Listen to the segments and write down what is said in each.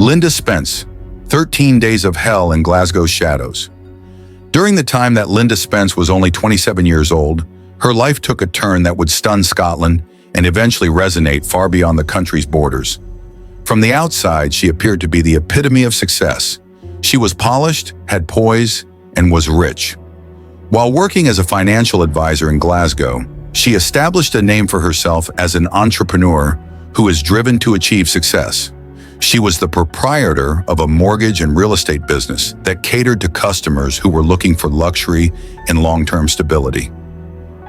Linda Spence, 13 Days of Hell in Glasgow Shadows. During the time that Linda Spence was only 27 years old, her life took a turn that would stun Scotland and eventually resonate far beyond the country's borders. From the outside, she appeared to be the epitome of success. She was polished, had poise, and was rich. While working as a financial advisor in Glasgow, she established a name for herself as an entrepreneur who is driven to achieve success. She was the proprietor of a mortgage and real estate business that catered to customers who were looking for luxury and long-term stability.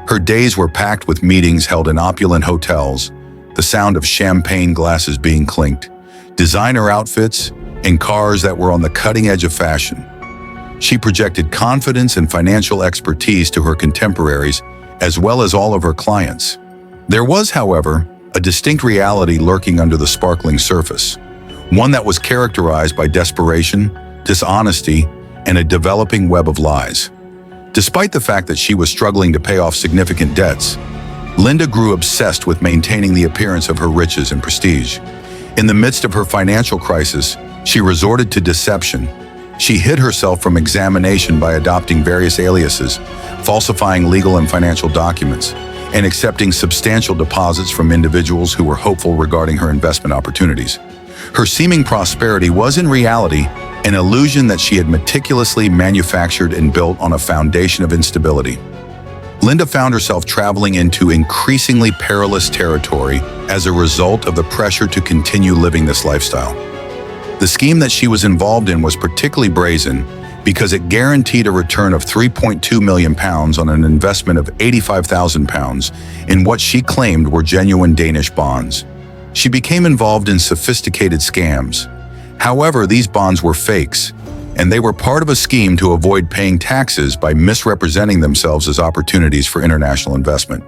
Her days were packed with meetings held in opulent hotels, the sound of champagne glasses being clinked, designer outfits, and cars that were on the cutting edge of fashion. She projected confidence and financial expertise to her contemporaries, as well as all of her clients. There was, however, a distinct reality lurking under the sparkling surface, one that was characterized by desperation, dishonesty, and a developing web of lies. Despite the fact that she was struggling to pay off significant debts, Linda grew obsessed with maintaining the appearance of her riches and prestige. In the midst of her financial crisis, she resorted to deception. She hid herself from examination by adopting various aliases, falsifying legal and financial documents, and accepting substantial deposits from individuals who were hopeful regarding her investment opportunities. Her seeming prosperity was in reality an illusion that she had meticulously manufactured and built on a foundation of instability. Linda found herself traveling into increasingly perilous territory as a result of the pressure to continue living this lifestyle. The scheme that she was involved in was particularly brazen because it guaranteed a return of £3.2 million on an investment of £85,000 in what she claimed were genuine Danish bonds. She became involved in sophisticated scams. However, these bonds were fakes, and they were part of a scheme to avoid paying taxes by misrepresenting themselves as opportunities for international investment.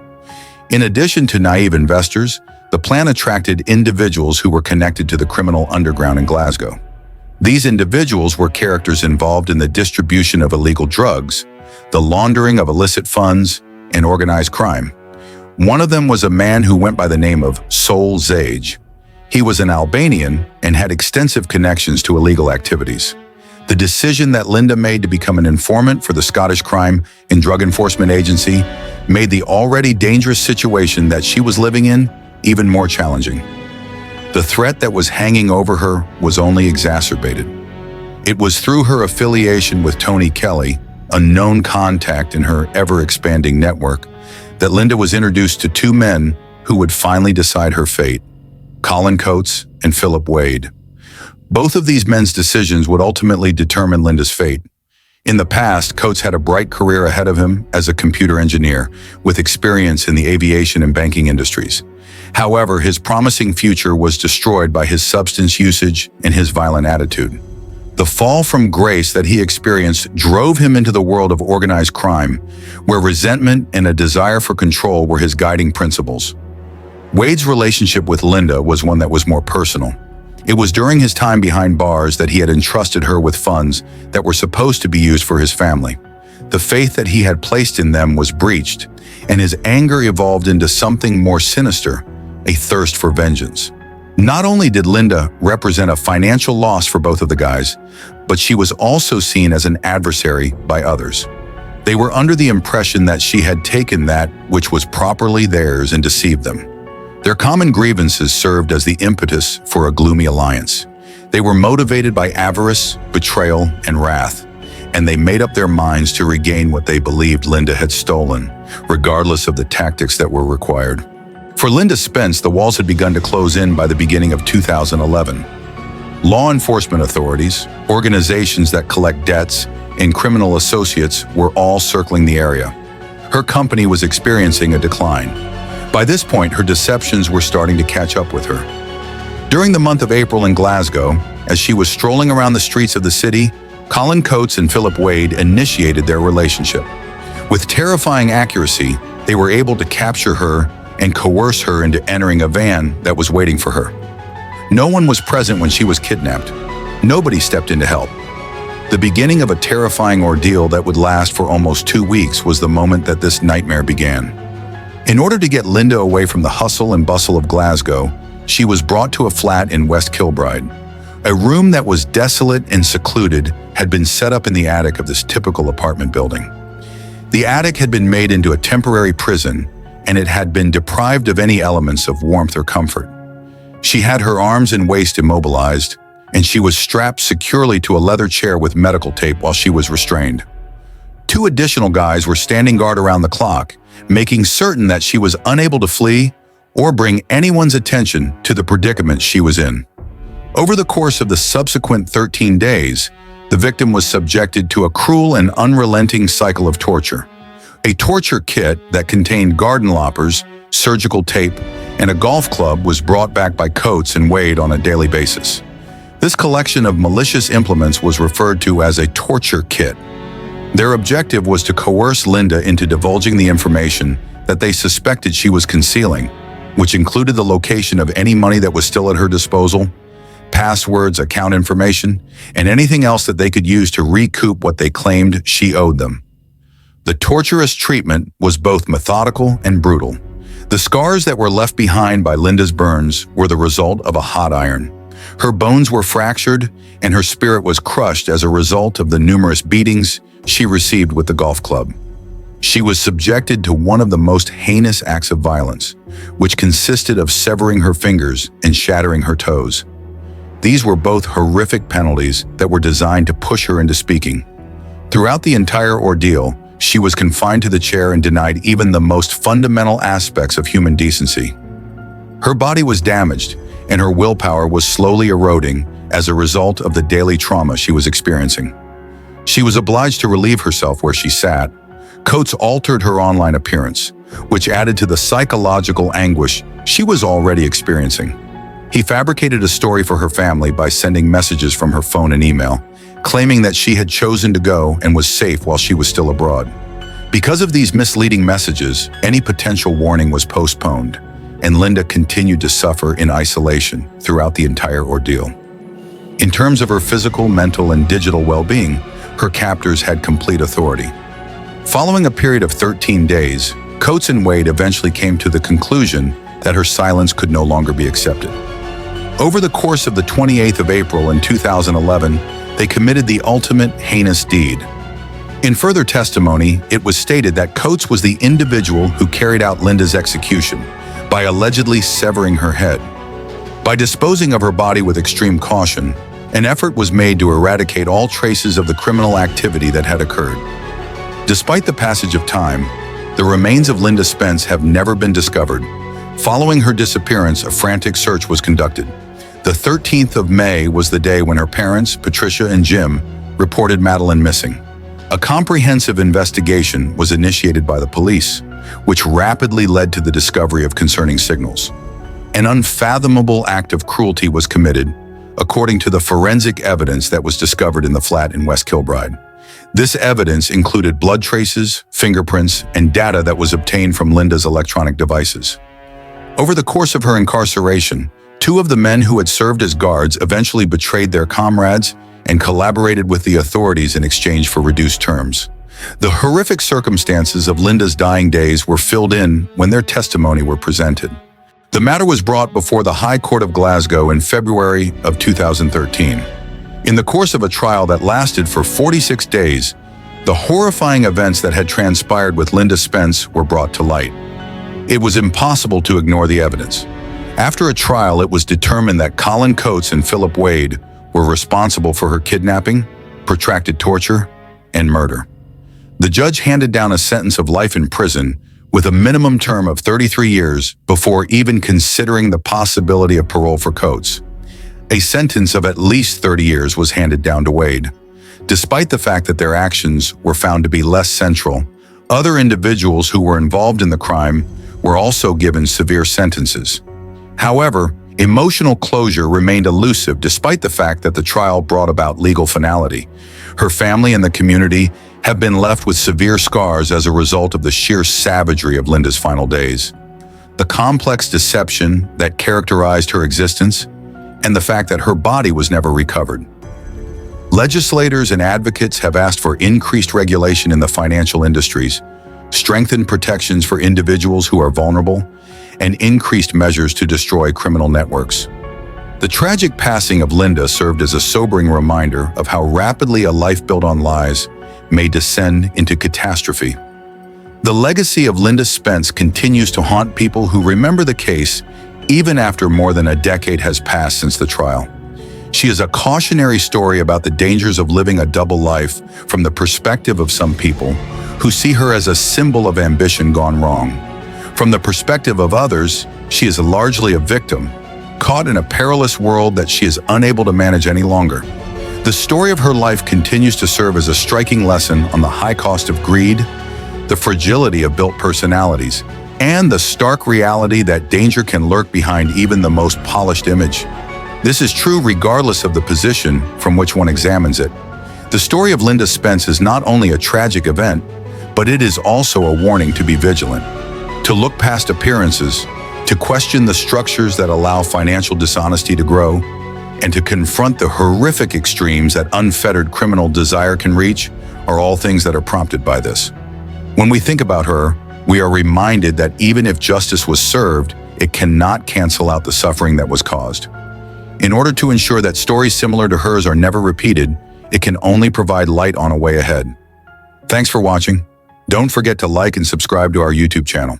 In addition to naive investors, the plan attracted individuals who were connected to the criminal underground in Glasgow. These individuals were characters involved in the distribution of illegal drugs, the laundering of illicit funds, and organized crime. One of them was a man who went by the name of Sol Zage. He was an Albanian and had extensive connections to illegal activities. The decision that Linda made to become an informant for the Scottish Crime and Drug Enforcement Agency made the already dangerous situation that she was living in even more challenging. The threat that was hanging over her was only exacerbated. It was through her affiliation with Tony Kelly, a known contact in her ever-expanding network, that Linda was introduced to two men who would finally decide her fate: Colin Coates and Philip Wade. Both of these men's decisions would ultimately determine Linda's fate. In the past, Coates had a bright career ahead of him as a computer engineer with experience in the aviation and banking industries. However, his promising future was destroyed by his substance usage and his violent attitude. The fall from grace that he experienced drove him into the world of organized crime, where resentment and a desire for control were his guiding principles. Wade's relationship with Linda was one that was more personal. It was during his time behind bars that he had entrusted her with funds that were supposed to be used for his family. The faith that he had placed in them was breached, and his anger evolved into something more sinister, a thirst for vengeance. Not only did Linda represent a financial loss for both of the guys, but she was also seen as an adversary by others. They were under the impression that she had taken that which was properly theirs and deceived them. Their common grievances served as the impetus for a gloomy alliance. They were motivated by avarice, betrayal, and wrath, and they made up their minds to regain what they believed Linda had stolen, regardless of the tactics that were required. For Linda Spence, the walls had begun to close in by the beginning of 2011. Law enforcement authorities, organizations that collect debts, and criminal associates were all circling the area. Her company was experiencing a decline. By this point, her deceptions were starting to catch up with her. During the month of April in Glasgow, as she was strolling around the streets of the city, Colin Coates and Philip Wade initiated their relationship. With terrifying accuracy, they were able to capture her and coerce her into entering a van that was waiting for her. No one was present when she was kidnapped. Nobody stepped in to help. The beginning of a terrifying ordeal that would last for almost 2 weeks was the moment that this nightmare began. In order to get Linda away from the hustle and bustle of Glasgow, she was brought to a flat in West Kilbride. A room that was desolate and secluded had been set up in the attic of this typical apartment building. The attic had been made into a temporary prison, and it had been deprived of any elements of warmth or comfort. She had her arms and waist immobilized, and she was strapped securely to a leather chair with medical tape while she was restrained. 2 additional guys were standing guard around the clock, making certain that she was unable to flee or bring anyone's attention to the predicament she was in. Over the course of the subsequent 13 days, the victim was subjected to a cruel and unrelenting cycle of torture. A torture kit that contained garden loppers, surgical tape, and a golf club was brought back by Coates and Wade on a daily basis. This collection of malicious implements was referred to as a torture kit. Their objective was to coerce Linda into divulging the information that they suspected she was concealing, which included the location of any money that was still at her disposal, passwords, account information, and anything else that they could use to recoup what they claimed she owed them. The torturous treatment was both methodical and brutal. The scars that were left behind by Linda's burns were the result of a hot iron. Her bones were fractured, and her spirit was crushed as a result of the numerous beatings she received with the golf club. She was subjected to one of the most heinous acts of violence, which consisted of severing her fingers and shattering her toes. These were both horrific penalties that were designed to push her into speaking. Throughout the entire ordeal, she was confined to the chair and denied even the most fundamental aspects of human decency. Her body was damaged, and her willpower was slowly eroding as a result of the daily trauma she was experiencing. She was obliged to relieve herself where she sat. Coates altered her online appearance, which added to the psychological anguish she was already experiencing. He fabricated a story for her family by sending messages from her phone and email, claiming that she had chosen to go and was safe while she was still abroad. Because of these misleading messages, any potential warning was postponed, and Linda continued to suffer in isolation throughout the entire ordeal. In terms of her physical, mental, and digital well-being, her captors had complete authority. Following a period of 13 days, Coates and Wade eventually came to the conclusion that her silence could no longer be accepted. Over the course of the 28th of April in 2011, they committed the ultimate heinous deed. In further testimony, it was stated that Coates was the individual who carried out Linda's execution by allegedly severing her head. By disposing of her body with extreme caution, an effort was made to eradicate all traces of the criminal activity that had occurred. Despite the passage of time, the remains of Linda Spence have never been discovered. Following her disappearance, a frantic search was conducted. The 13th of May was the day when her parents, Patricia and Jim, reported Madeline missing. A comprehensive investigation was initiated by the police, which rapidly led to the discovery of concerning signals. An unfathomable act of cruelty was committed, according to the forensic evidence that was discovered in the flat in West Kilbride. This evidence included blood traces, fingerprints, and data that was obtained from Linda's electronic devices. Over the course of her incarceration, 2 of the men who had served as guards eventually betrayed their comrades and collaborated with the authorities in exchange for reduced terms. The horrific circumstances of Linda's dying days were filled in when their testimony were presented. The matter was brought before the High Court of Glasgow in February of 2013. In the course of a trial that lasted for 46 days, the horrifying events that had transpired with Linda Spence were brought to light. It was impossible to ignore the evidence. After a trial, it was determined that Colin Coates and Philip Wade were responsible for her kidnapping, protracted torture, and murder. The judge handed down a sentence of life in prison with a minimum term of 33 years before even considering the possibility of parole for Coates. A sentence of at least 30 years was handed down to Wade. Despite the fact that their actions were found to be less central, other individuals who were involved in the crime were also given severe sentences. However, emotional closure remained elusive despite the fact that the trial brought about legal finality. Her family and the community have been left with severe scars as a result of the sheer savagery of Linda's final days. The complex deception that characterized her existence, and the fact that her body was never recovered. Legislators and advocates have asked for increased regulation in the financial industries, strengthened protections for individuals who are vulnerable, and increased measures to destroy criminal networks. The tragic passing of Linda served as a sobering reminder of how rapidly a life built on lies may descend into catastrophe. The legacy of Linda Spence continues to haunt people who remember the case even after more than a decade has passed since the trial. She is a cautionary story about the dangers of living a double life from the perspective of some people who see her as a symbol of ambition gone wrong. From the perspective of others, she is largely a victim, caught in a perilous world that she is unable to manage any longer. The story of her life continues to serve as a striking lesson on the high cost of greed, the fragility of built personalities, and the stark reality that danger can lurk behind even the most polished image. This is true regardless of the position from which one examines it. The story of Linda Spence is not only a tragic event, but it is also a warning to be vigilant, to look past appearances, to question the structures that allow financial dishonesty to grow, and to confront the horrific extremes that unfettered criminal desire can reach are all things that are prompted by this. When we think about her, we are reminded that even if justice was served, it cannot cancel out the suffering that was caused. In order to ensure that stories similar to hers are never repeated, it can only provide light on a way ahead. Thanks for watching. Don't forget to like and subscribe to our YouTube channel.